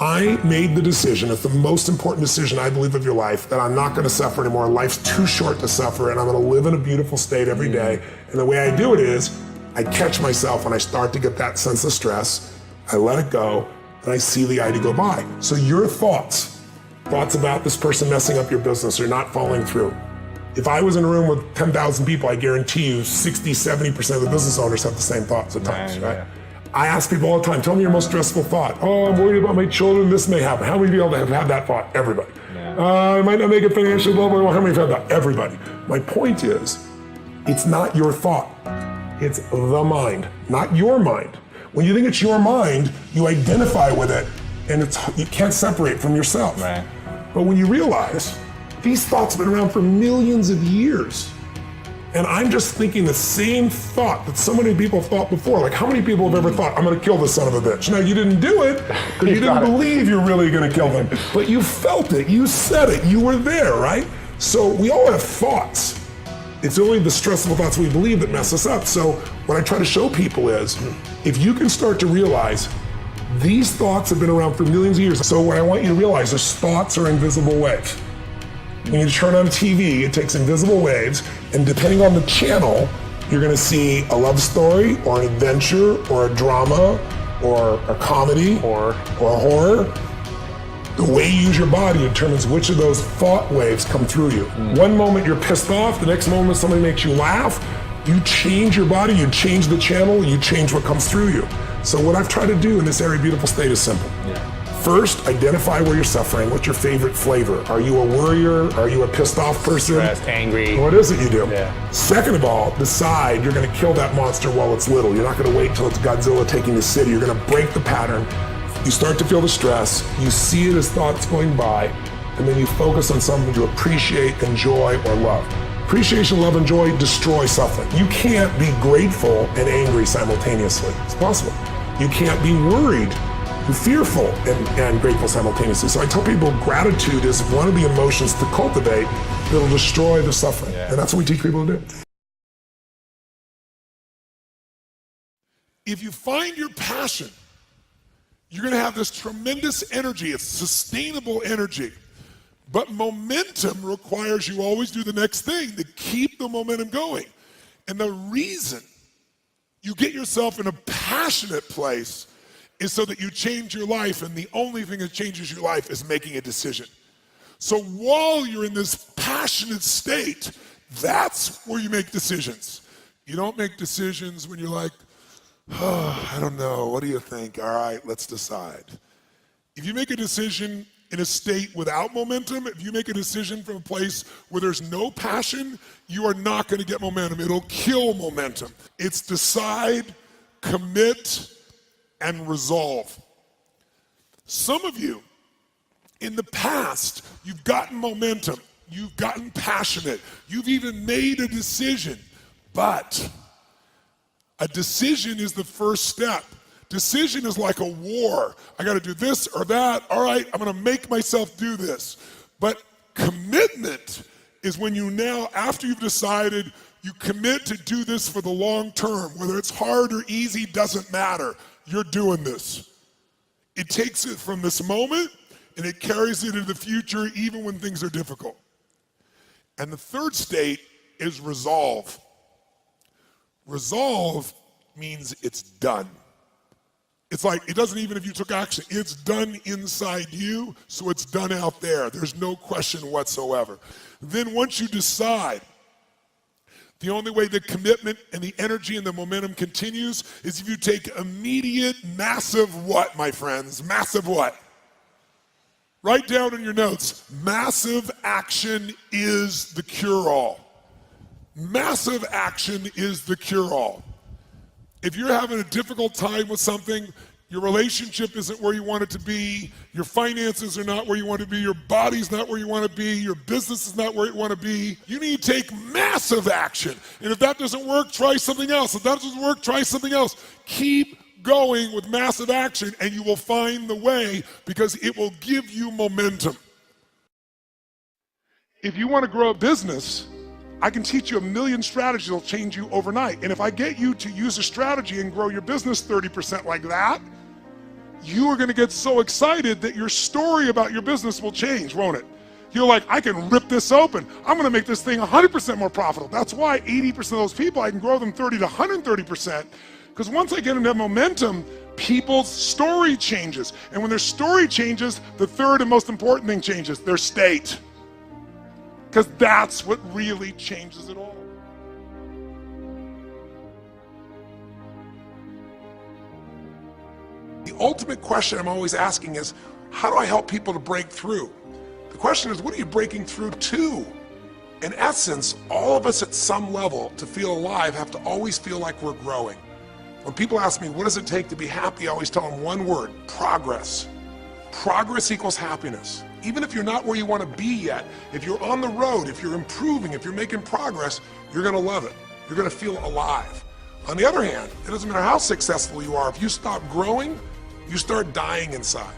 I made the decision, it's the most important decision I believe of your life, that I'm not gonna suffer anymore. Life's too short to suffer, and I'm gonna live in a beautiful state every day. And the way I do it is, I catch myself when I start to get that sense of stress, I let it go, and I see the idea go by. So your thoughts about this person messing up your business or not following through. If I was in a room with 10,000 people, I guarantee you 60, 70% of the business owners have the same thoughts at times, right? I ask people all the time, tell me your most stressful thought. Oh, I'm worried about my children, this may happen. How many people have had that thought? Everybody. I might not make it financially, blah, blah, blah. How many have had that? Everybody. My point is, it's not your thought. It's the mind, not your mind. When you think it's your mind, you identify with it, and you can't separate from yourself. Right. But when you realize, these thoughts have been around for millions of years, and I'm just thinking the same thought that so many people thought before. Like, how many people have ever thought, I'm gonna kill this son of a bitch? Now, you didn't do it, because you didn't believe you're really gonna kill them. But you felt it, you said it, you were there, right? So we all have thoughts. It's only the stressful thoughts we believe that mess us up. So what I try to show people is, if you can start to realize, these thoughts have been around for millions of years. So what I want you to realize is thoughts are invisible waves. When you turn on TV, it takes invisible waves, and depending on the channel, you're gonna see a love story, or an adventure, or a drama, or a comedy, or a horror. The way you use your body determines which of those thought waves come through you. One moment you're pissed off, the next moment somebody makes you laugh, you change your body, you change the channel, you change what comes through you. So what I've tried to do in this area beautiful state is simple. First, identify where you're suffering. What's your favorite flavor? Are you a worrier? Are you a pissed off person? Stressed, angry. What is it you do? Second of all, decide you're gonna kill that monster while it's little. You're not gonna wait till it's Godzilla taking the city. You're gonna break the pattern. You start to feel the stress, you see it as thoughts going by, and then you focus on something to appreciate, enjoy, or love. Appreciation, love, and joy destroy suffering. You can't be grateful and angry simultaneously. It's possible. You can't be worried and fearful and grateful simultaneously. So I tell people gratitude is one of the emotions to cultivate that'll destroy the suffering. And that's what we teach people to do. If you find your passion, you're gonna have this tremendous energy. It's sustainable energy. But momentum requires you always do the next thing to keep the momentum going. And the reason you get yourself in a passionate place is so that you change your life, and the only thing that changes your life is making a decision. So while you're in this passionate state, that's where you make decisions. You don't make decisions when you're like, oh, I don't know, what do you think? All right, let's decide. If you make a decision in a state without momentum, if you make a decision from a place where there's no passion, you are not gonna get momentum. It'll kill momentum. It's decide, commit, and resolve. Some of you, in the past, you've gotten momentum, you've gotten passionate, you've even made a decision, but a decision is the first step. Decision is like a war. I gotta do this or that. All right, I'm gonna make myself do this. But commitment is when you now, after you've decided, you commit to do this for the long term. Whether it's hard or easy, doesn't matter. You're doing this. It takes it from this moment and it carries it into the future even when things are difficult. And the third state is resolve. Resolve means it's done. It's like, it doesn't even if you took action, it's done inside you, so it's done out there. There's no question whatsoever. Then once you decide, the only way the commitment and the energy and the momentum continues is if you take immediate, massive what, my friends? Massive what? Write down in your notes, massive action is the cure-all. Massive action is the cure-all. If you're having a difficult time with something, your relationship isn't where you want it to be, your finances are not where you want to be, your body's not where you want to be, your business is not where you want to be, you need to take massive action. And if that doesn't work, try something else. If that doesn't work, try something else. Keep going with massive action and you will find the way because it will give you momentum. If you want to grow a business, I can teach you a million strategies that'll change you overnight. And if I get you to use a strategy and grow your business 30% like that, you are going to get so excited that your story about your business will change, won't it? You're like, I can rip this open. I'm going to make this thing 100% more profitable. That's why 80% of those people, I can grow them 30 to 130%. Because once I get them that momentum, people's story changes. And when their story changes, the third and most important thing changes, their state. Because that's what really changes it all. The ultimate question I'm always asking is, how do I help people to break through? The question is, what are you breaking through to? In essence, all of us at some level to feel alive have to always feel like we're growing. When people ask me, what does it take to be happy? I always tell them one word: progress. Progress equals happiness. Even if you're not where you want to be yet, if you're on the road, if you're improving, if you're making progress, you're going to love it. You're going to feel alive. On the other hand, it doesn't matter how successful you are. If you stop growing, you start dying inside.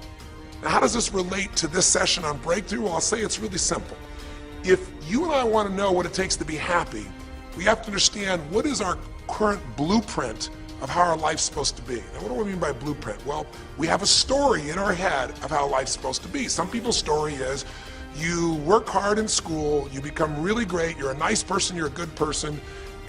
Now, how does this relate to this session on breakthrough? Well, I'll say it's really simple. If you and I want to know what it takes to be happy, we have to understand what is our current blueprint of how our life's supposed to be. Now, what do I mean by blueprint? Well, we have a story in our head of how life's supposed to be. Some people's story is you work hard in school, you become really great, you're a nice person, you're a good person,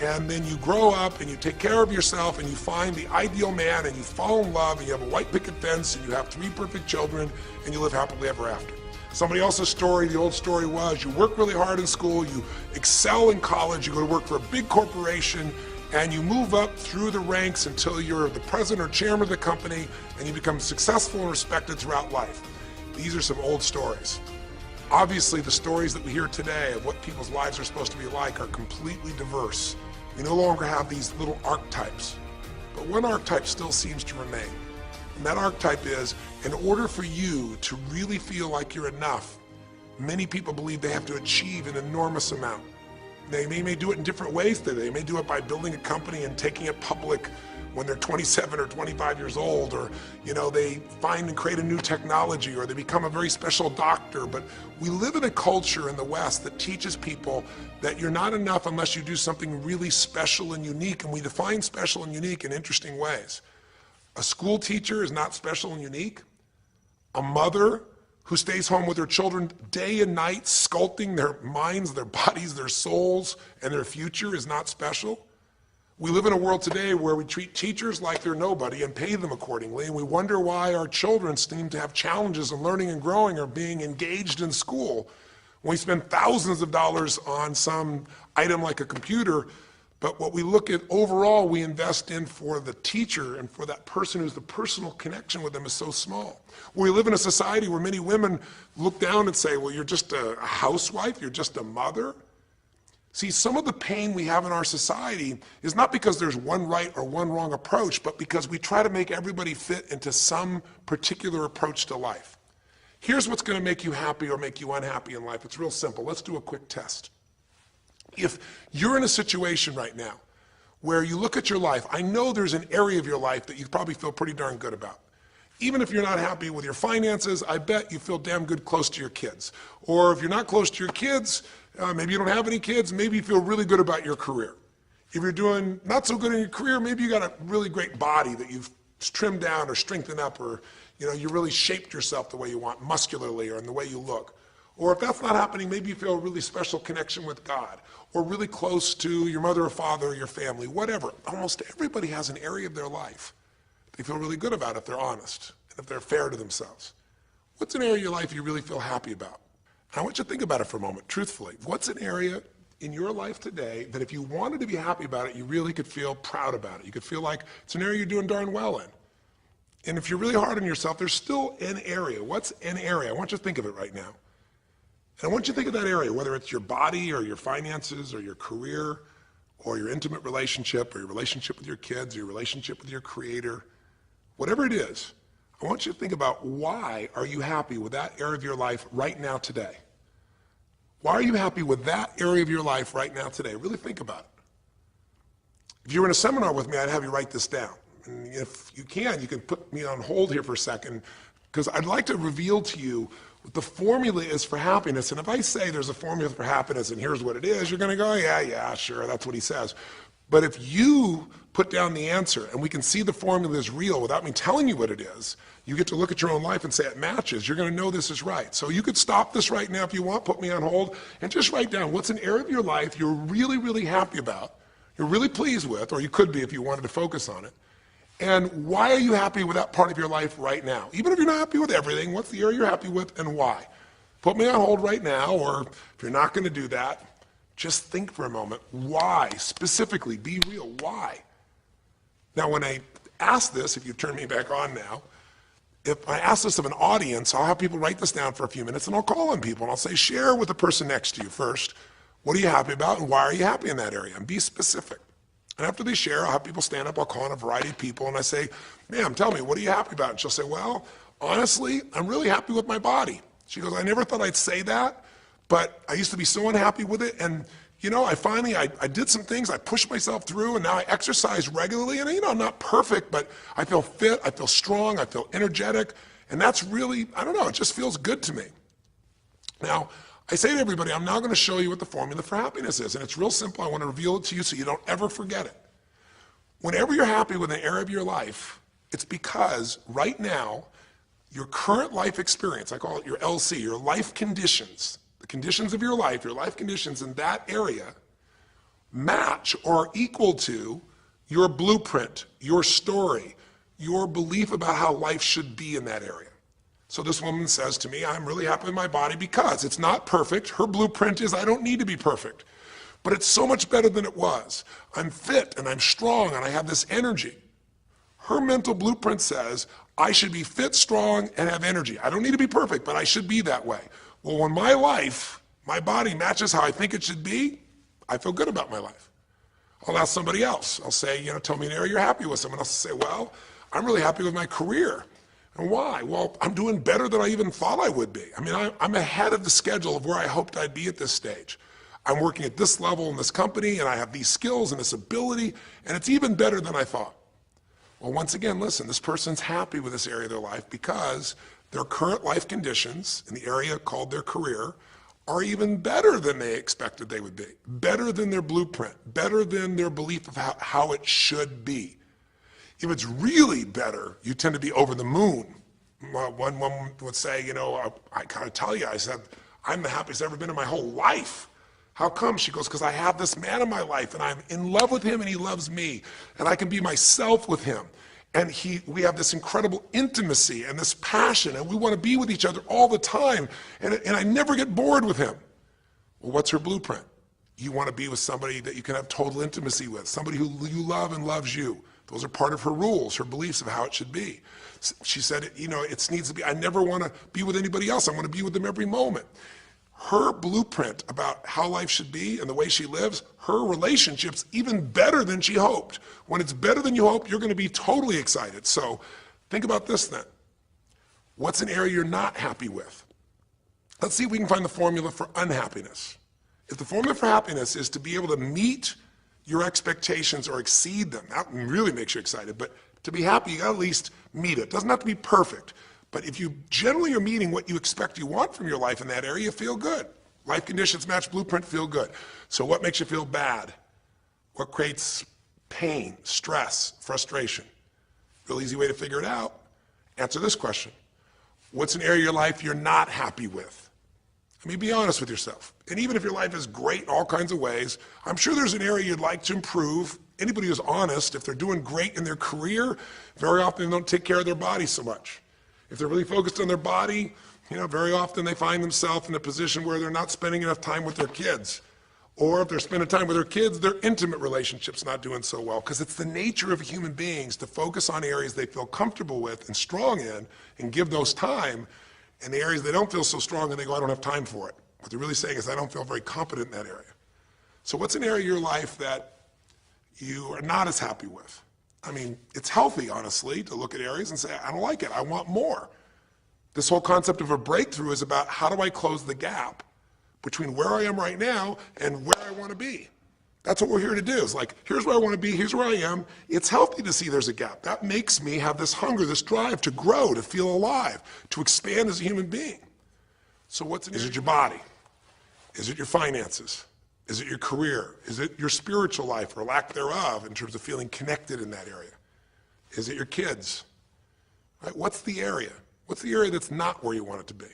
and then you grow up and you take care of yourself and you find the ideal man and you fall in love and you have a white picket fence and you have 3 perfect children and you live happily ever after. Somebody else's story, the old story was, you work really hard in school, you excel in college, you go to work for a big corporation, and you move up through the ranks until you're the president or chairman of the company and you become successful and respected throughout life. These are some old stories. Obviously, the stories that we hear today of what people's lives are supposed to be like are completely diverse. We no longer have these little archetypes, but one archetype still seems to remain. And that archetype is, in order for you to really feel like you're enough, many people believe they have to achieve an enormous amount. They may do it in different ways today. They may do it by building a company and taking it public when they're 27 or 25 years old, or they find and create a new technology, or they become a very special doctor. But we live in a culture in the West that teaches people that you're not enough unless you do something really special and unique, and we define special and unique in interesting ways. A school teacher is not special and unique. A mother who stays home with her children day and night, sculpting their minds, their bodies, their souls, and their future is not special. We live in a world today where we treat teachers like they're nobody and pay them accordingly, and we wonder why our children seem to have challenges in learning and growing or being engaged in school. When we spend thousands of dollars on some item like a computer, but what we look at overall, we invest in for the teacher and for that person who's the personal connection with them is so small. We live in a society where many women look down and say, well, you're just a housewife, you're just a mother. See, some of the pain we have in our society is not because there's one right or one wrong approach, but because we try to make everybody fit into some particular approach to life. Here's what's going to make you happy or make you unhappy in life. It's real simple. Let's do a quick test. If you're in a situation right now where you look at your life, I know there's an area of your life that you probably feel pretty darn good about. Even if you're not happy with your finances, I bet you feel damn good close to your kids. Or if you're not close to your kids, maybe you don't have any kids, maybe you feel really good about your career. If you're doing not so good in your career, maybe you got a really great body that you've trimmed down or strengthened up, or you really shaped yourself the way you want, muscularly, or in the way you look. Or if that's not happening, maybe you feel a really special connection with God, or really close to your mother or father or your family, whatever. Almost everybody has an area of their life they feel really good about if they're honest and if they're fair to themselves. What's an area of your life you really feel happy about? I want you to think about it for a moment, truthfully. What's an area in your life today that if you wanted to be happy about it, you really could feel proud about it? You could feel like it's an area you're doing darn well in. And if you're really hard on yourself, there's still an area. What's an area? I want you to think of it right now. And I want you to think of that area, whether it's your body or your finances or your career or your intimate relationship or your relationship with your kids or your relationship with your creator, whatever it is. I want you to think about, why are you happy with that area of your life right now today? Why are you happy with that area of your life right now today? Really think about it. If you were in a seminar with me, I'd have you write this down. And if you can put me on hold here for a second, because I'd like to reveal to you what the formula is for happiness. And if I say there's a formula for happiness and here's what it is, you're going to go, yeah, sure, that's what he says. But if you put down the answer and we can see the formula is real without me telling you what it is, you get to look at your own life and say it matches. You're going to know this is right. So you could stop this right now if you want, put me on hold, and just write down what's an area of your life you're really, really happy about, you're really pleased with, or you could be if you wanted to focus on it. And why are you happy with that part of your life right now? Even if you're not happy with everything, what's the area you're happy with and why? Put me on hold right now, or if you're not going to do that, just think for a moment. Why? Specifically, be real. Why? Now, when I ask this, if you turn me back on now, if I ask this of an audience, I'll have people write this down for a few minutes, and I'll call on people, and I'll say, share with the person next to you first. What are you happy about, and why are you happy in that area? And be specific. And after they share, I'll have people stand up. I'll call on a variety of people, and I say, ma'am, tell me, what are you happy about? And she'll say, well, honestly, I'm really happy with my body. She goes, I never thought I'd say that, but I used to be so unhappy with it, and you know, I did some things, I pushed myself through, and now I exercise regularly, and I'm not perfect, but I feel fit, I feel strong, I feel energetic, and that's really, I don't know, it just feels good to me. Now, I say to everybody, I'm now going to show you what the formula for happiness is, and it's real simple. I want to reveal it to you so you don't ever forget it. Whenever you're happy with an area of your life, it's because right now, your current life experience, I call it your LC, your life conditions, the conditions of your life conditions in that area match or equal to your blueprint, your story, your belief about how life should be in that area. So this woman says to me, I'm really happy with my body because it's not perfect. Her blueprint is I don't need to be perfect, but it's so much better than it was. I'm fit and I'm strong and I have this energy. Her mental blueprint says I should be fit, strong, and have energy. I don't need to be perfect, but I should be that way. Well, when my life, my body matches how I think it should be, I feel good about my life. I'll ask somebody else. I'll say, tell me an area you're happy with. Someone else will say, well, I'm really happy with my career. And why? Well, I'm doing better than I even thought I would be. I'm ahead of the schedule of where I hoped I'd be at this stage. I'm working at this level in this company, and I have these skills and this ability, and it's even better than I thought. Well, once again, listen, this person's happy with this area of their life because their current life conditions in the area called their career are even better than they expected they would be, better than their blueprint, better than their belief of how it should be. If it's really better, you tend to be over the moon. One woman would say, I gotta tell you, I said, I'm the happiest I've ever been in my whole life. How come? She goes, because I have this man in my life and I'm in love with him and he loves me and I can be myself with him. And we have this incredible intimacy and this passion and we want to be with each other all the time and I never get bored with him. Well, what's her blueprint? You want to be with somebody that you can have total intimacy with, somebody who you love and loves you. Those are part of her rules, her beliefs of how it should be. She said, it needs to be, I never want to be with anybody else. I want to be with them every moment. Her blueprint about how life should be and the way she lives, her relationship's even better than she hoped. When it's better than you hope, you're going to be totally excited. So think about this then. What's an area you're not happy with? Let's see if we can find the formula for unhappiness. If the formula for happiness is to be able to meet your expectations or exceed them, that really makes you excited, but to be happy, you got to at least meet it. It doesn't have to be perfect. But if you generally are meeting what you expect you want from your life in that area, you feel good. Life conditions match blueprint, feel good. So what makes you feel bad? What creates pain, stress, frustration? Real easy way to figure it out. Answer this question. What's an area of your life you're not happy with? Be honest with yourself. And even if your life is great in all kinds of ways, I'm sure there's an area you'd like to improve. Anybody who's honest, if they're doing great in their career, very often they don't take care of their body so much. If they're really focused on their body, very often they find themselves in a position where they're not spending enough time with their kids. Or if they're spending time with their kids, their intimate relationship's not doing so well. Because it's the nature of human beings to focus on areas they feel comfortable with and strong in and give those time. And the areas they don't feel so strong and they go, I don't have time for it. What they're really saying is, I don't feel very competent in that area. So what's an area of your life that you are not as happy with? It's healthy, honestly, to look at areas and say, I don't like it, I want more. This whole concept of a breakthrough is about how do I close the gap between where I am right now and where I want to be. That's what we're here to do. It's like, here's where I want to be, here's where I am. It's healthy to see there's a gap. That makes me have this hunger, this drive to grow, to feel alive, to expand as a human being. So is it your body? Is it your finances? Is it your career? Is it your spiritual life or lack thereof in terms of feeling connected in that area? Is it your kids? Right? What's the area? What's the area that's not where you want it to be?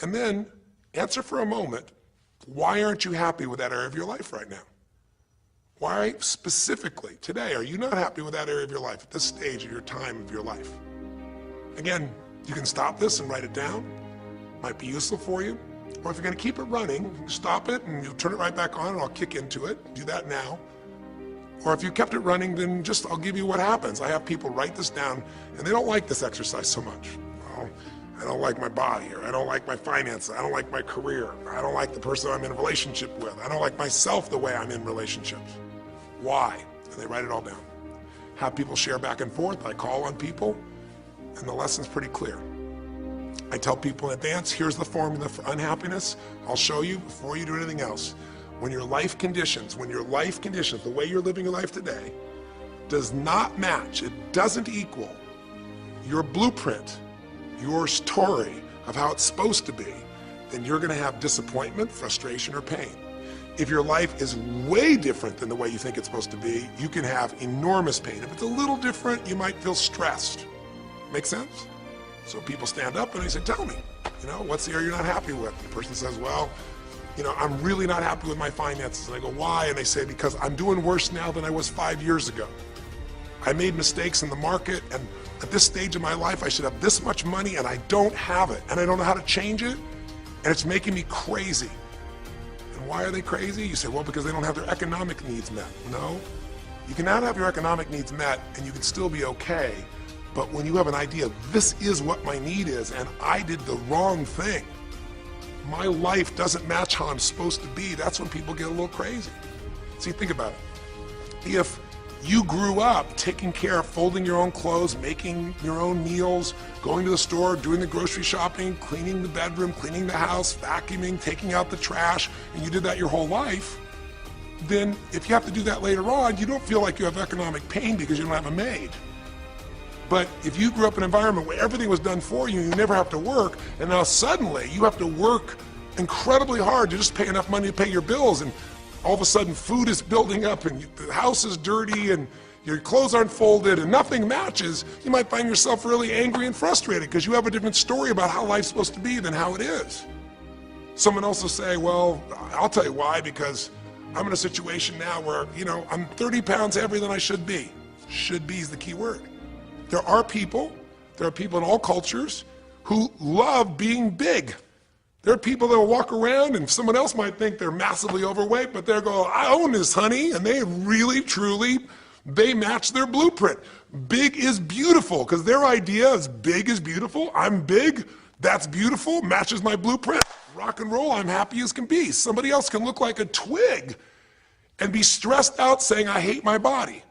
And then answer for a moment, why aren't you happy with that area of your life right now? Why specifically today are you not happy with that area of your life at this stage of your time of your life? Again, you can stop this and write it down. Might be useful for you. Or if you're going to keep it running, stop it and you'll turn it right back on and I'll kick into it. Do that now. Or if you kept it running, then just I'll give you what happens. I have people write this down and they don't like this exercise so much. Well, I don't like my body, or I don't like my finances, I don't like my career, I don't like the person I'm in a relationship with, I don't like myself the way I'm in relationships. Why? And they write it all down. Have people share back and forth. I call on people and the lesson's pretty clear. I tell people in advance, here's the formula for unhappiness. I'll show you before you do anything else. When your life conditions, the way you're living your life today, does not match, it doesn't equal your blueprint, your story of how it's supposed to be, then you're going to have disappointment, frustration, or pain. If your life is way different than the way you think it's supposed to be, you can have enormous pain. If it's a little different, you might feel stressed. Make sense? So people stand up and they say, tell me, what's the area you're not happy with? The person says, well, I'm really not happy with my finances. And I go, why? And they say, because I'm doing worse now than I was 5 years ago. I made mistakes in the market, and at this stage of my life, I should have this much money, and I don't have it, and I don't know how to change it, and it's making me crazy. And why are they crazy? You say, well, because they don't have their economic needs met. No, you cannot have your economic needs met, and you can still be okay. But when you have an idea, this is what my need is, and I did the wrong thing, my life doesn't match how I'm supposed to be, that's when people get a little crazy. See, think about it. If you grew up taking care of folding your own clothes, making your own meals, going to the store, doing the grocery shopping, cleaning the bedroom, cleaning the house, vacuuming, taking out the trash, and you did that your whole life, then if you have to do that later on, you don't feel like you have economic pain because you don't have a maid. But if you grew up in an environment where everything was done for you, you never have to work, and now suddenly you have to work incredibly hard to just pay enough money to pay your bills, and all of a sudden food is building up and the house is dirty and your clothes aren't folded and nothing matches, you might find yourself really angry and frustrated because you have a different story about how life's supposed to be than how it is. Someone else will say, well, I'll tell you why, because I'm in a situation now where, I'm 30 pounds heavier than I should be. Should be is the key word. There are people in all cultures who love being big. There are people that will walk around and someone else might think they're massively overweight, but they'll go, I own this, honey, and they really, truly, they match their blueprint. Big is beautiful, because their idea is big is beautiful. I'm big, that's beautiful, matches my blueprint. Rock and roll, I'm happy as can be. Somebody else can look like a twig and be stressed out saying, I hate my body.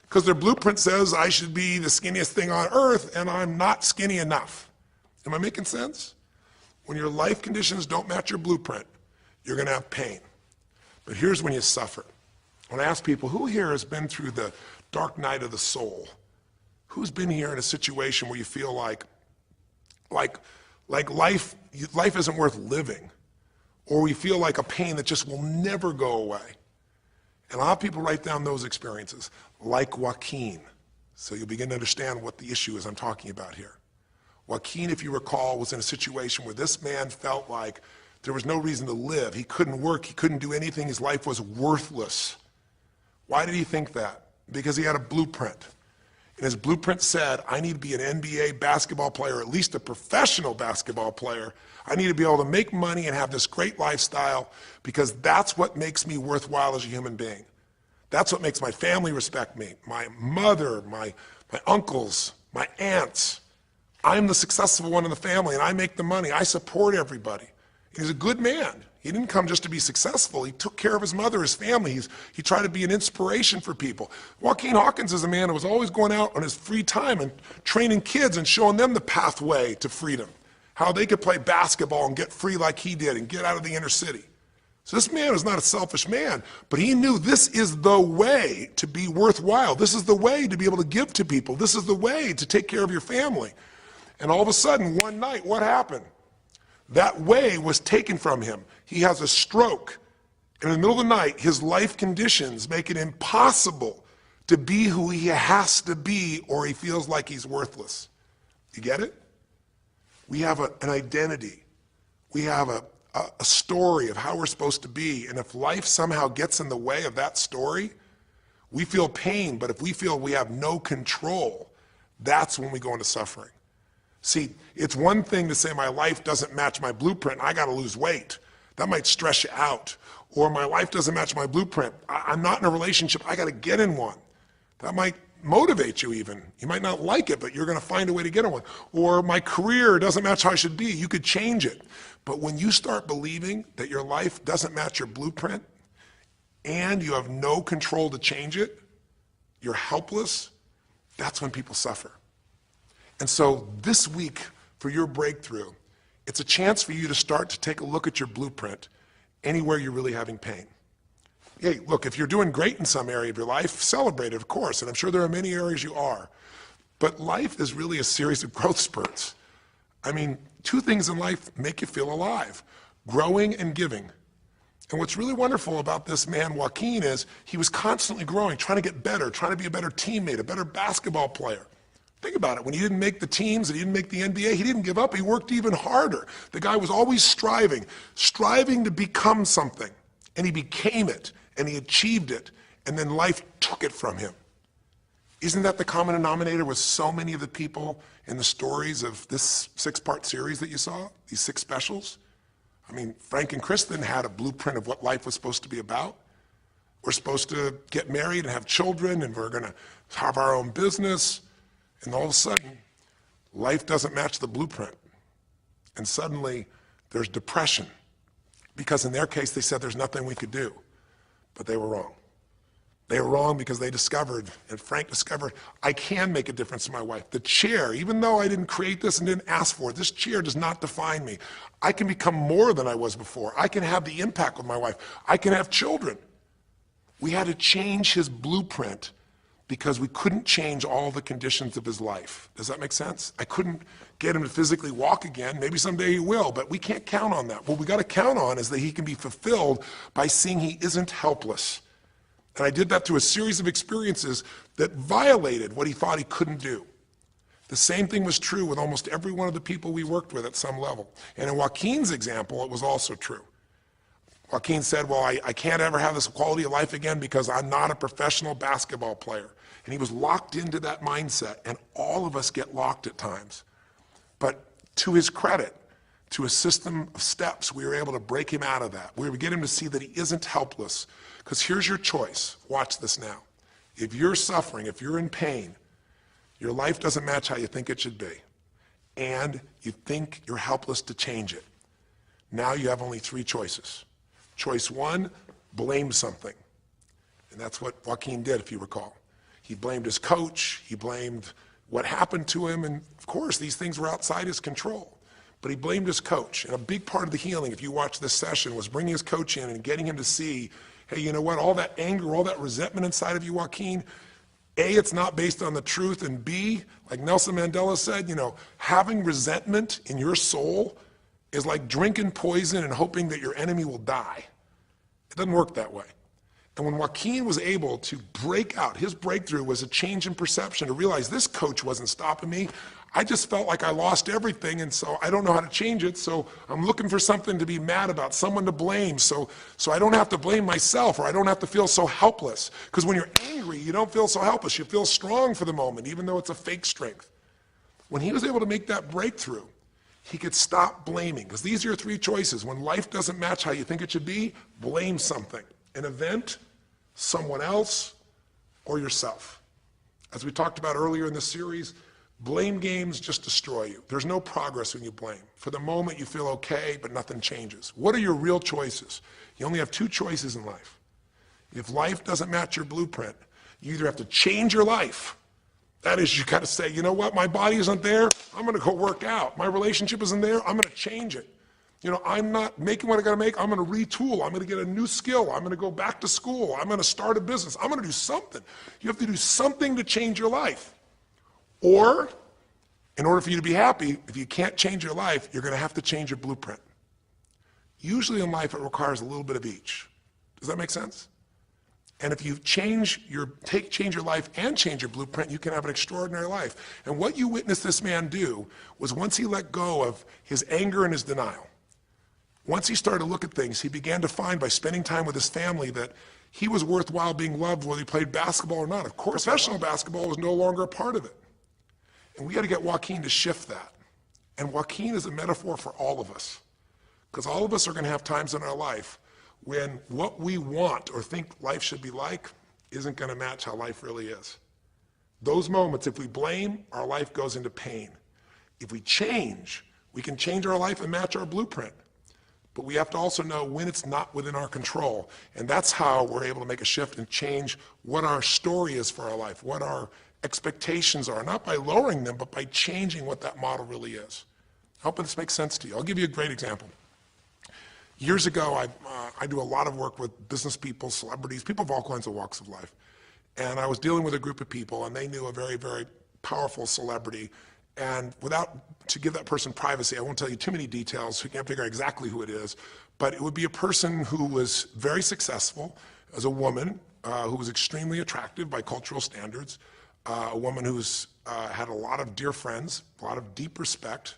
Because their blueprint says I should be the skinniest thing on earth and I'm not skinny enough. Am I making sense? When your life conditions don't match your blueprint, you're going to have pain. But here's when you suffer. When I ask people, who here has been through the dark night of the soul? Who's been here in a situation where you feel like life isn't worth living, or we feel like a pain that just will never go away? And a lot of people write down those experiences, like Joaquin. So you'll begin to understand what the issue is I'm talking about here. Joaquin, if you recall, was in a situation where this man felt like there was no reason to live. He couldn't work, he couldn't do anything, his life was worthless. Why did he think that? Because he had a blueprint. And his blueprint said, I need to be an NBA basketball player, at least a professional basketball player. I need to be able to make money and have this great lifestyle because that's what makes me worthwhile as a human being. That's what makes my family respect me, my mother, my uncles, my aunts. I'm the successful one in the family and I make the money. I support everybody. He's a good man. He didn't come just to be successful. He took care of his mother, his family. He tried to be an inspiration for people. Joaquin Hawkins is a man who was always going out on his free time and training kids and showing them the pathway to freedom, how they could play basketball and get free like he did and get out of the inner city. So this man was not a selfish man, but he knew this is the way to be worthwhile. This is the way to be able to give to people. This is the way to take care of your family. And all of a sudden, one night, what happened? That way was taken from him. He has a stroke, And in the middle of the night, his life conditions make it impossible to be who he has to be, or he feels like he's worthless. You get it? We have an identity. We have a story of how we're supposed to be. And if life somehow gets in the way of that story, we feel pain. But if we feel we have no control, that's when we go into suffering. See, it's one thing to say my life doesn't match my blueprint, I got to lose weight. That might stress you out. Or my life doesn't match my blueprint, I'm not in a relationship, I got to get in one. That might motivate you even. You might not like it, but you're going to find a way to get in one. Or my career doesn't match how I should be, you could change it. But when you start believing that your life doesn't match your blueprint and you have no control to change it, you're helpless, that's when people suffer. And so this week for your breakthrough, it's a chance for you to start to take a look at your blueprint anywhere you're really having pain. Hey, look, if you're doing great in some area of your life, celebrate it, of course, and I'm sure there are many areas you are. But life is really a series of growth spurts. I mean, two things in life make you feel alive: growing and giving. And what's really wonderful about this man, Joaquin, is he was constantly growing, trying to get better, trying to be a better teammate, a better basketball player. Think about it. When he didn't make the teams and he didn't make the NBA, he didn't give up. He worked even harder. The guy was always striving to become something. And he became it, and he achieved it, and then life took it from him. Isn't that the common denominator with so many of the people in the stories of this 6-part series that you saw, these 6 specials? I mean, Frank and Kristen had a blueprint of what life was supposed to be about. We're supposed to get married and have children, and we're going to have our own business. And all of a sudden, life doesn't match the blueprint. And suddenly, there's depression. Because in their case, they said there's nothing we could do. But they were wrong. They were wrong because they discovered, and Frank discovered, I can make a difference in my life. The chair, even though I didn't create this and didn't ask for it, this chair does not define me. I can become more than I was before. I can have the impact with my wife. I can have children. We had to change his blueprint because we couldn't change all the conditions of his life. Does that make sense? I couldn't get him to physically walk again. Maybe someday he will, but we can't count on that. What we got to count on is that he can be fulfilled by seeing he isn't helpless. And I did that through a series of experiences that violated what he thought he couldn't do. The same thing was true with almost every one of the people we worked with at some level. And in Joaquin's example, it was also true. Joaquin said, well, I can't ever have this quality of life again because I'm not a professional basketball player. And he was locked into that mindset, and all of us get locked at times. But to his credit, to a system of steps, we were able to break him out of that. We were able to get him to see that he isn't helpless. Because here's your choice. Watch this now. If you're suffering, if you're in pain, your life doesn't match how you think it should be, and you think you're helpless to change it, now you have only 3 choices. Choice 1, blame something. And that's what Joaquin did, if you recall. He blamed his coach, he blamed what happened to him, and of course these things were outside his control. But he blamed his coach. And a big part of the healing, if you watch this session, was bringing his coach in and getting him to see, hey, you know what, all that anger, all that resentment inside of you, Joaquin, A, it's not based on the truth, and B, like Nelson Mandela said, having resentment in your soul is like drinking poison and hoping that your enemy will die. It doesn't work that way. And when Joaquin was able to break out, his breakthrough was a change in perception, to realize this coach wasn't stopping me. I just felt like I lost everything, and so I don't know how to change it, so I'm looking for something to be mad about, someone to blame, so I don't have to blame myself, or I don't have to feel so helpless. Because when you're angry, you don't feel so helpless. You feel strong for the moment, even though it's a fake strength. When he was able to make that breakthrough, he could stop blaming, because these are your 3 choices. When life doesn't match how you think it should be, blame something. An event, someone else, or yourself. As we talked about earlier in the series, blame games just destroy you. There's no progress when you blame. For the moment you feel okay, but nothing changes. What are your real choices? You only have 2 choices in life. If life doesn't match your blueprint, you either have to change your life. That is, you got to say, you know what, my body isn't there, I'm going to go work out. My relationship isn't there, I'm going to change it. I'm not making what I got to make, I'm going to retool, I'm going to get a new skill, I'm going to go back to school, I'm going to start a business, I'm going to do something. You have to do something to change your life. Or, in order for you to be happy, if you can't change your life, you're going to have to change your blueprint. Usually in life, it requires a little bit of each. Does that make sense? And if you change your life and change your blueprint, you can have an extraordinary life. And what you witnessed this man do was once he let go of his anger and his denial, once he started to look at things, he began to find by spending time with his family that he was worthwhile being loved whether he played basketball or not. Of course, professional basketball was no longer a part of it. And we got to get Joaquin to shift that. And Joaquin is a metaphor for all of us. Because all of us are going to have times in our life when what we want or think life should be like isn't going to match how life really is. Those moments, if we blame, our life goes into pain. If we change, we can change our life and match our blueprint. But we have to also know when it's not within our control. And that's how we're able to make a shift and change what our story is for our life, what our expectations are, not by lowering them, but by changing what that model really is. I hope this makes sense to you. I'll give you a great example. Years ago, I do a lot of work with business people, celebrities, people of all kinds of walks of life. And I was dealing with a group of people, and they knew a very, very powerful celebrity. And to give that person privacy, I won't tell you too many details, so you can't figure out exactly who it is, but it would be a person who was very successful as a woman, who was extremely attractive by cultural standards, a woman who's had a lot of dear friends, a lot of deep respect,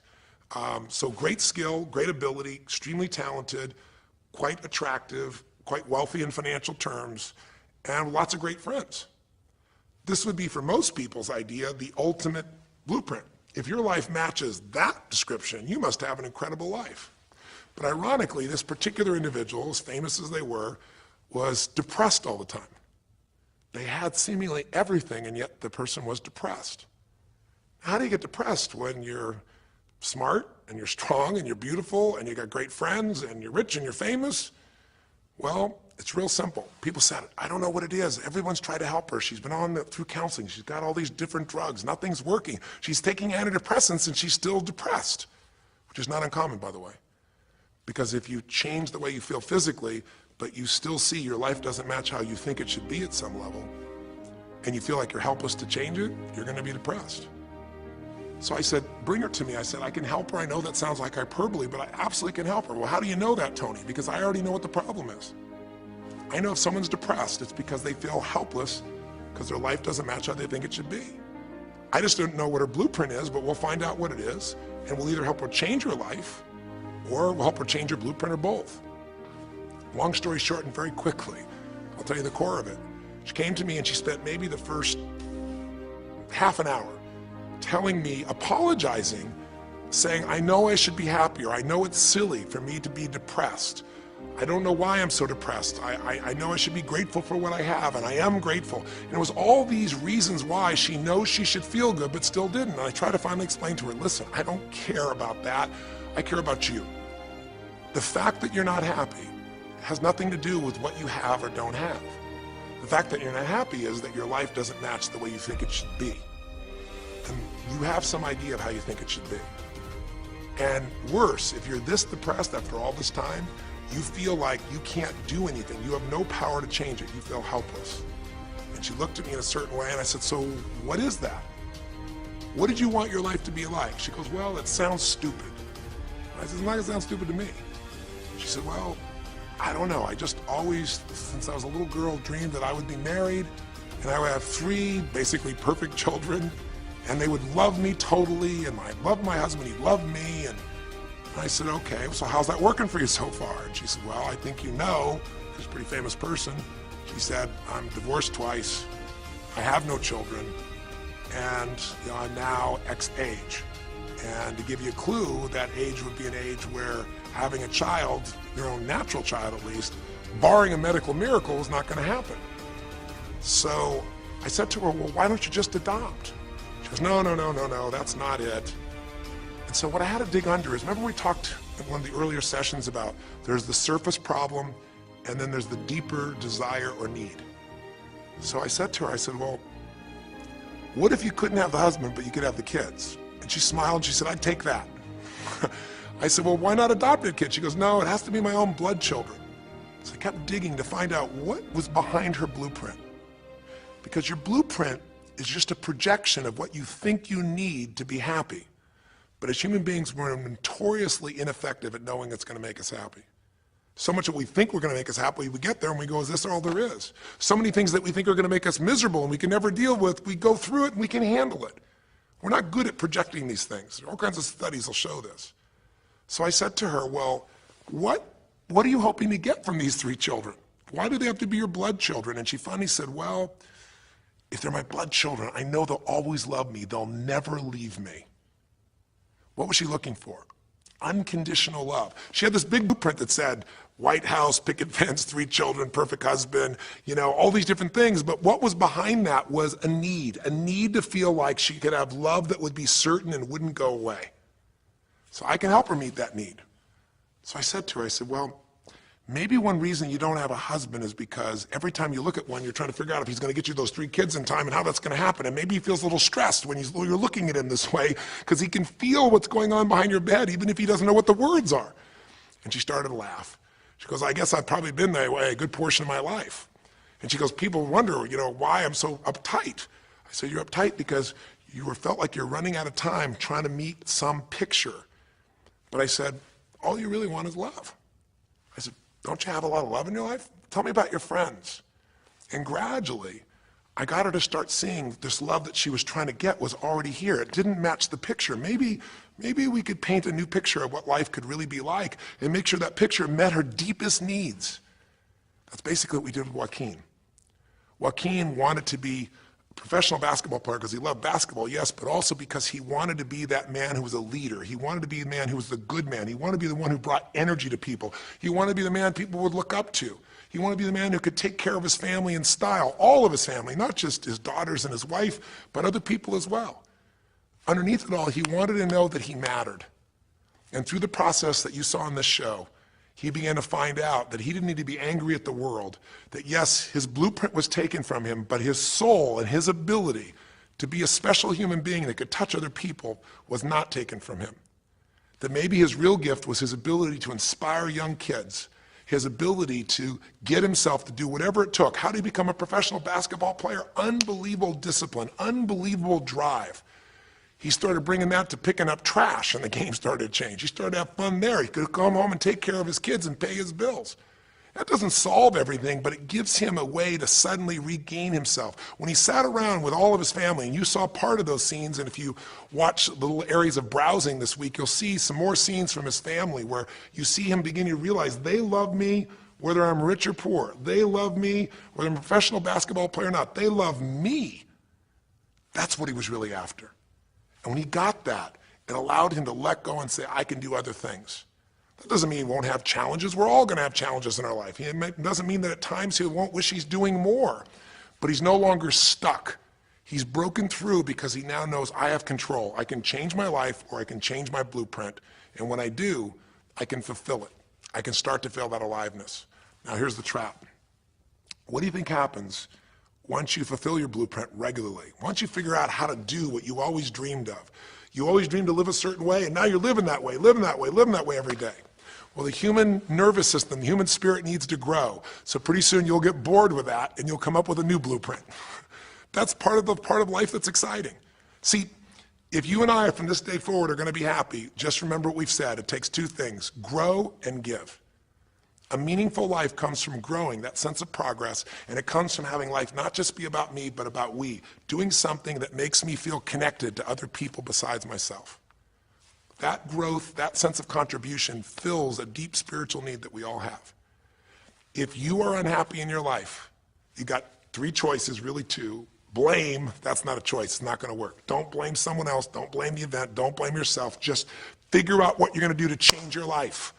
so great skill, great ability, extremely talented, quite attractive, quite wealthy in financial terms, and lots of great friends. This would be, for most people's idea, the ultimate blueprint. If your life matches that description, you must have an incredible life. But ironically, this particular individual, as famous as they were, was depressed all the time. They had seemingly everything, and yet the person was depressed. How do you get depressed when you're smart and you're strong and you're beautiful and you got great friends and you're rich and you're famous? Well, it's real simple. People said, I don't know what it is. Everyone's tried to help her. She's been through counseling. She's got all these different drugs. Nothing's working. She's taking antidepressants and she's still depressed, which is not uncommon, by the way. Because if you change the way you feel physically, but you still see your life doesn't match how you think it should be at some level, and you feel like you're helpless to change it, you're going to be depressed. So I said, bring her to me. I said, I can help her. I know that sounds like hyperbole, but I absolutely can help her. Well, how do you know that, Tony? Because I already know what the problem is. I know if someone's depressed, it's because they feel helpless because their life doesn't match how they think it should be. I just don't know what her blueprint is, but we'll find out what it is, and we'll either help her change her life or we'll help her change her blueprint or both. Long story short, and very quickly, I'll tell you the core of it. She came to me and she spent maybe the first half an hour telling me, apologizing, saying, I know I should be happier. I know it's silly for me to be depressed. I don't know why I'm so depressed. I know I should be grateful for what I have, and I am grateful. And it was all these reasons why she knows she should feel good, but still didn't. And I tried to finally explain to her, listen, I don't care about that. I care about you. The fact that you're not happy has nothing to do with what you have or don't have. The fact that you're not happy is that your life doesn't match the way you think it should be. And you have some idea of how you think it should be. And worse, if you're this depressed after all this time, you feel like you can't do anything. You have no power to change it. You feel helpless. And she looked at me in a certain way, and I said, so what is that? What did you want your life to be like? She goes, well, it sounds stupid. I said, it's not gonna sound stupid to me. She said, well, I don't know. I just always, since I was a little girl, dreamed that I would be married and I would have 3 basically perfect children, and they would love me totally, and I loved my husband, he loved me. And I said, okay, so how's that working for you so far? And she said, well, I think you know, she's a pretty famous person. She said, I'm divorced twice, I have no children, and I'm now X age. And to give you a clue, that age would be an age where having a child, your own natural child at least, barring a medical miracle, is not going to happen. So I said to her, well, why don't you just adopt? She goes, no, that's not it. And so what I had to dig under is, remember we talked in one of the earlier sessions about there's the surface problem and then there's the deeper desire or need. So I said to her, I said, well, what if you couldn't have the husband but you could have the kids? And she smiled and she said, I'd take that. I said, well, why not adopt a kid? She goes, no, it has to be my own blood children. So I kept digging to find out what was behind her blueprint. Because your blueprint is just a projection of what you think you need to be happy. But as human beings, we're notoriously ineffective at knowing it's going to make us happy. So much that we think we're going to make us happy, we get there and we go, is this all there is? So many things that we think are going to make us miserable and we can never deal with, we go through it and we can handle it. We're not good at projecting these things. All kinds of studies will show this. So I said to her, well, what are you hoping to get from these 3 children? Why do they have to be your blood children? And she finally said, well, if they're my blood children, I know they'll always love me. They'll never leave me. What was she looking for? Unconditional love. She had this big blueprint that said, White House, picket fence, 3 children, perfect husband, all these different things. But what was behind that was a need to feel like she could have love that would be certain and wouldn't go away. So I can help her meet that need. So I said to her, I said, well, maybe one reason you don't have a husband is because every time you look at one, you're trying to figure out if he's going to get you those 3 kids in time and how that's going to happen. And maybe he feels a little stressed when you're looking at him this way because he can feel what's going on behind your bed, even if he doesn't know what the words are. And she started to laugh. She goes, I guess I've probably been that way a good portion of my life. And she goes, people wonder, why I'm so uptight. I said, you're uptight because you felt like you're running out of time trying to meet some picture. But I said, all you really want is love. I said, don't you have a lot of love in your life? Tell me about your friends. And gradually, I got her to start seeing this love that she was trying to get was already here. It didn't match the picture. Maybe we could paint a new picture of what life could really be like and make sure that picture met her deepest needs. That's basically what we did with Joaquin. Joaquin wanted to be a professional basketball player because he loved basketball, yes, but also because he wanted to be that man who was a leader. He wanted to be the man who was the good man. He wanted to be the one who brought energy to people. He wanted to be the man people would look up to. He wanted to be the man who could take care of his family in style, all of his family, not just his daughters and his wife, but other people as well. Underneath it all, he wanted to know that he mattered. And through the process that you saw in this show, he began to find out that he didn't need to be angry at the world, that yes, his blueprint was taken from him, but his soul and his ability to be a special human being that could touch other people was not taken from him. That maybe his real gift was his ability to inspire young kids, his ability to get himself to do whatever it took. How did he become a professional basketball player? Unbelievable discipline, unbelievable drive. He started bringing that to picking up trash, and the game started to change. He started to have fun there. He could come home and take care of his kids and pay his bills. That doesn't solve everything, but it gives him a way to suddenly regain himself. When he sat around with all of his family, and you saw part of those scenes, and if you watch the little areas of browsing this week, you'll see some more scenes from his family where you see him beginning to realize they love me whether I'm rich or poor. They love me whether I'm a professional basketball player or not. They love me. That's what he was really after. And when he got that, it allowed him to let go and say, I can do other things. That doesn't mean he won't have challenges. We're all going to have challenges in our life. It doesn't mean that at times he won't wish he's doing more. But he's no longer stuck. He's broken through because he now knows I have control. I can change my life or I can change my blueprint. And when I do, I can fulfill it. I can start to feel that aliveness. Now here's the trap. What do you think happens once you fulfill your blueprint regularly? Once you figure out how to do what you always dreamed of? You always dreamed to live a certain way, and now you're living that way every day. Well, the human nervous system, the human spirit needs to grow. So pretty soon you'll get bored with that, and you'll come up with a new blueprint. That's part of life that's exciting. See, if you and I from this day forward are going to be happy, just remember what we've said. It takes 2 things, grow and give. A meaningful life comes from growing, that sense of progress, and it comes from having life not just be about me, but about we, doing something that makes me feel connected to other people besides myself. That growth, that sense of contribution fills a deep spiritual need that we all have. If you are unhappy in your life, you got 3 choices, really 2. Blame, that's not a choice, it's not going to work. Don't blame someone else, don't blame the event, don't blame yourself, just figure out what you're going to do to change your life.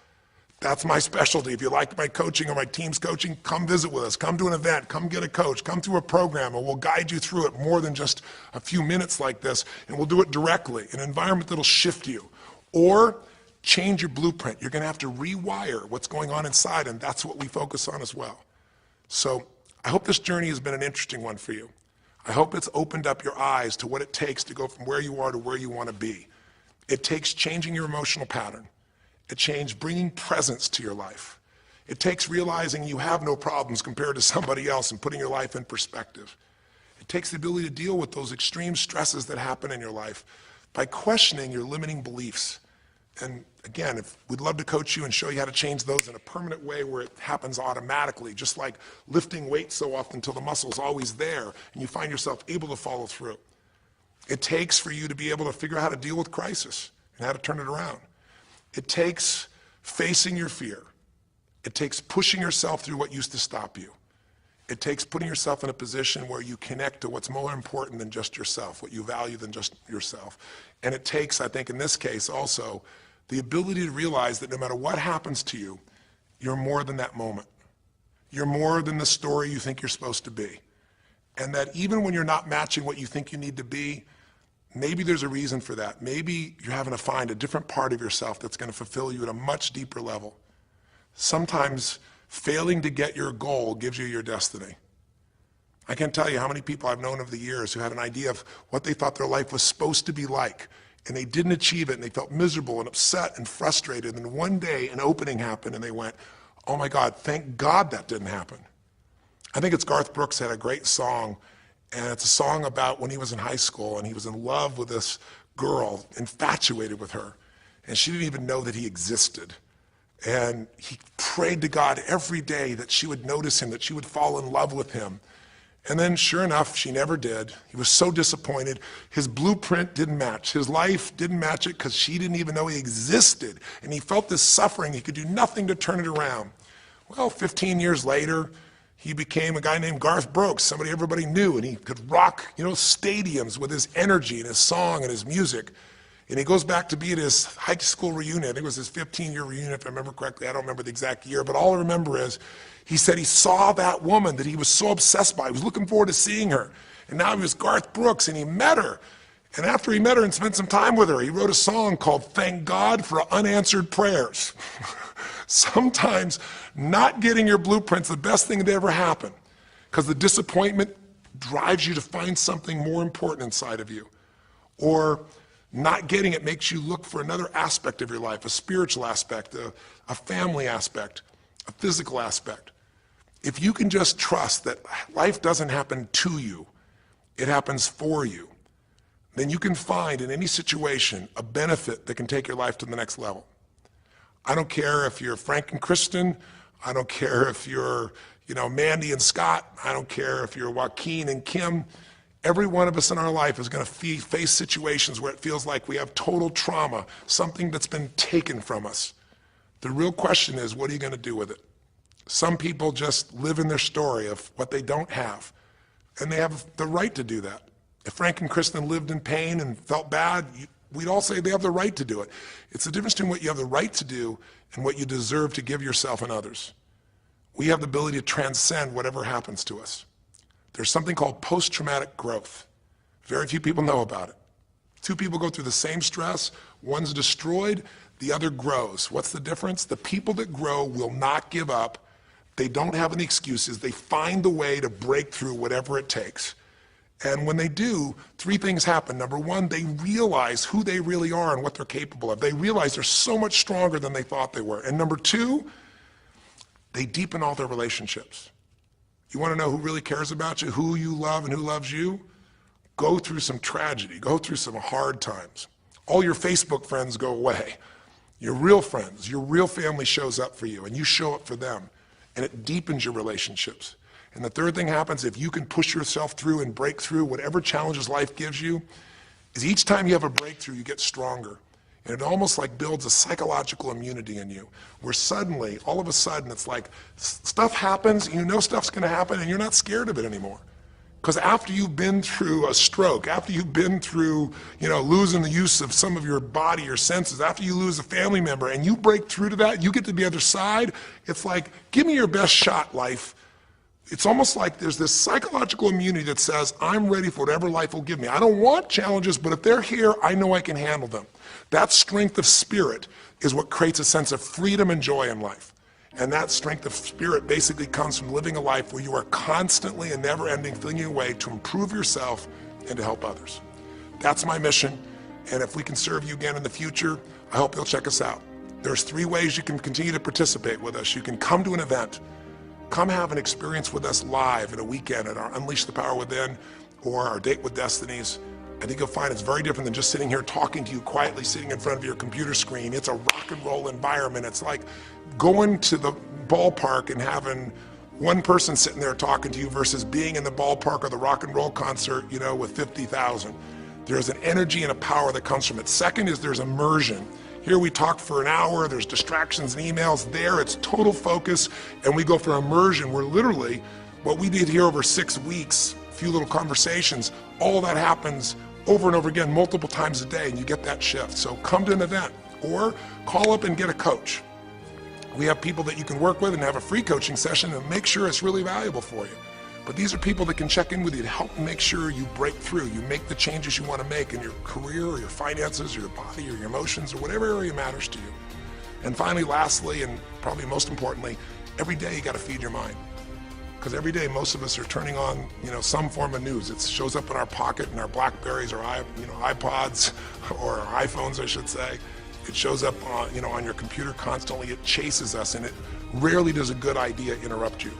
That's my specialty. If you like my coaching or my team's coaching, come visit with us. Come to an event. Come get a coach. Come through a program, and we'll guide you through it more than just a few minutes like this, and we'll do it directly, an environment that'll shift you. Or change your blueprint. You're going to have to rewire what's going on inside, and that's what we focus on as well. So I hope this journey has been an interesting one for you. I hope it's opened up your eyes to what it takes to go from where you are to where you want to be. It takes changing your emotional pattern. It takes bringing presence to your life. It takes realizing you have no problems compared to somebody else and putting your life in perspective. It takes the ability to deal with those extreme stresses that happen in your life by questioning your limiting beliefs And again, we'd love to coach you and show you how to change those in a permanent way where it happens automatically, just like lifting weights so often until the muscle's always there and you find yourself able to follow through. It takes for you to be able to figure out how to deal with crisis and how to turn it around. It takes facing your fear. It takes pushing yourself through what used to stop you. It takes putting yourself in a position where you connect to what's more important than just yourself, what you value than just yourself. And it takes, I think in this case also, the ability to realize that no matter what happens to you, you're more than that moment. You're more than the story you think you're supposed to be. And that even when you're not matching what you think you need to be, maybe there's a reason for that. Maybe you're having to find a different part of yourself that's going to fulfill you at a much deeper level. Sometimes failing to get your goal gives you your destiny. I can't tell you how many people I've known over the years who had an idea of what they thought their life was supposed to be like, and they didn't achieve it, and they felt miserable and upset and frustrated, and one day an opening happened, and they went, oh my God, thank God that didn't happen. I think it's Garth Brooks had a great song, and it's a song about when he was in high school, and he was in love with this girl, infatuated with her, and she didn't even know that he existed. And he prayed to God every day that she would notice him, that she would fall in love with him. And then sure enough, she never did. He was so disappointed. His blueprint didn't match. His life didn't match it because she didn't even know he existed. And he felt this suffering. He could do nothing to turn it around. Well, 15 years later, he became a guy named Garth Brooks, somebody everybody knew, and he could rock, stadiums with his energy and his song and his music. And he goes back to be at his high school reunion. I think it was his 15-year reunion, if I remember correctly. I don't remember the exact year, but all I remember is he said he saw that woman that he was so obsessed by. He was looking forward to seeing her. And now he was Garth Brooks, and he met her. And after he met her and spent some time with her, he wrote a song called Thank God for Unanswered Prayers. Sometimes not getting your blueprint's the best thing that ever happened, because the disappointment drives you to find something more important inside of you. Or not getting it makes you look for another aspect of your life, a spiritual aspect, a family aspect, a physical aspect. If you can just trust that life doesn't happen to you, it happens for you, then you can find in any situation a benefit that can take your life to the next level. I don't care if you're Frank and Kristen. I don't care if you're, Mandy and Scott. I don't care if you're Joaquin and Kim. Every one of us in our life is going to face situations where it feels like we have total trauma, something that's been taken from us. The real question is, what are you going to do with it? Some people just live in their story of what they don't have, and they have the right to do that. If Frank and Kristen lived in pain and felt bad, we'd all say they have the right to do it. It's the difference between what you have the right to do and what you deserve to give yourself and others. We have the ability to transcend whatever happens to us. There's something called post-traumatic growth. Very few people know about it. Two people go through the same stress, one's destroyed, the other grows. What's the difference? The people that grow will not give up. They don't have any excuses. They find the way to break through whatever it takes. And when they do, three things happen. Number one, they realize who they really are and what they're capable of. They realize they're so much stronger than they thought they were. And number two, they deepen all their relationships. You want to know who really cares about you, who you love and who loves you? Go through some tragedy, go through some hard times. All your Facebook friends go away. Your real friends, your real family shows up for you, and you show up for them, and it deepens your relationships. And the third thing happens, if you can push yourself through and break through whatever challenges life gives you, is each time you have a breakthrough, you get stronger. And it almost like builds a psychological immunity in you, where suddenly, all of a sudden, it's like stuff happens, you know stuff's gonna happen, and you're not scared of it anymore. Because after you've been through a stroke, after you've been through, losing the use of some of your body or senses, after you lose a family member, and you break through to that, you get to the other side, it's like, give me your best shot, life. It's almost like there's this psychological immunity that says, I'm ready for whatever life will give me. I don't want challenges, but if they're here, I know I can handle them. That strength of spirit is what creates a sense of freedom and joy in life. And that strength of spirit basically comes from living a life where you are constantly and never-ending flinging away to improve yourself and to help others. That's my mission, and if we can serve you again in the future, I hope you'll check us out. There's 3 ways you can continue to participate with us. You can come to an event, come have an experience with us live at a weekend at our Unleash the Power Within or our Date with Destinies, I think you'll find it's very different than just sitting here talking to you quietly, sitting in front of your computer screen. It's a rock and roll environment. It's like going to the ballpark and having one person sitting there talking to you versus being in the ballpark or the rock and roll concert, you know, with 50,000. There's an energy and a power that comes from it. Second is there's immersion. Here we talk for an hour, there's distractions and emails. There it's total focus, and we go for immersion where literally what we did here over 6 weeks, a few little conversations, all that happens over and over again, multiple times a day, and you get that shift. So come to an event or call up and get a coach. We have people that you can work with and have a free coaching session and make sure it's really valuable for you. But these are people that can check in with you to help make sure you break through, you make the changes you want to make in your career or your finances or your body or your emotions or whatever area matters to you. And finally, lastly, and probably most importantly, every day you got to feed your mind. Because every day most of us are turning on, you know, some form of news. It shows up in our pocket, in our Blackberries or iPods or our iPhones, I should say. It shows up on, you know, on your computer constantly. It chases us, and it rarely does a good idea interrupt you.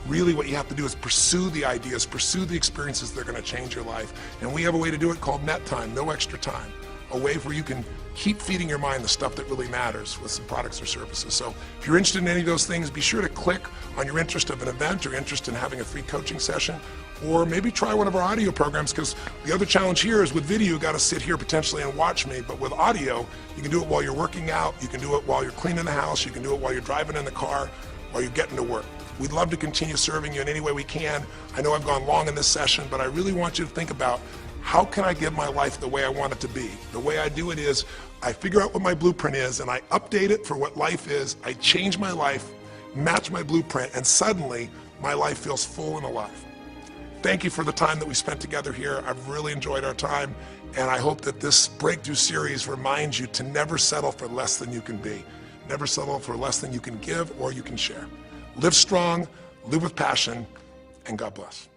Really what you have to do is pursue the ideas, pursue the experiences that are going to change your life. And we have a way to do it called net time, no extra time. A way where you can keep feeding your mind the stuff that really matters with some products or services. So if you're interested in any of those things, be sure to click on your interest of an event or interest in having a free coaching session, or maybe try one of our audio programs, because the other challenge here is with video, you got to sit here potentially and watch me, but with audio, you can do it while you're working out, you can do it while you're cleaning the house, you can do it while you're driving in the car, while you're getting to work. We'd love to continue serving you in any way we can. I know I've gone long in this session, but I really want you to think about, how can I give my life the way I want it to be? The way I do it is I figure out what my blueprint is and I update it for what life is. I change my life, match my blueprint, and suddenly my life feels full and alive. Thank you for the time that we spent together here. I've really enjoyed our time, and I hope that this breakthrough series reminds you to never settle for less than you can be. Never settle for less than you can give or you can share. Live strong, live with passion, and God bless.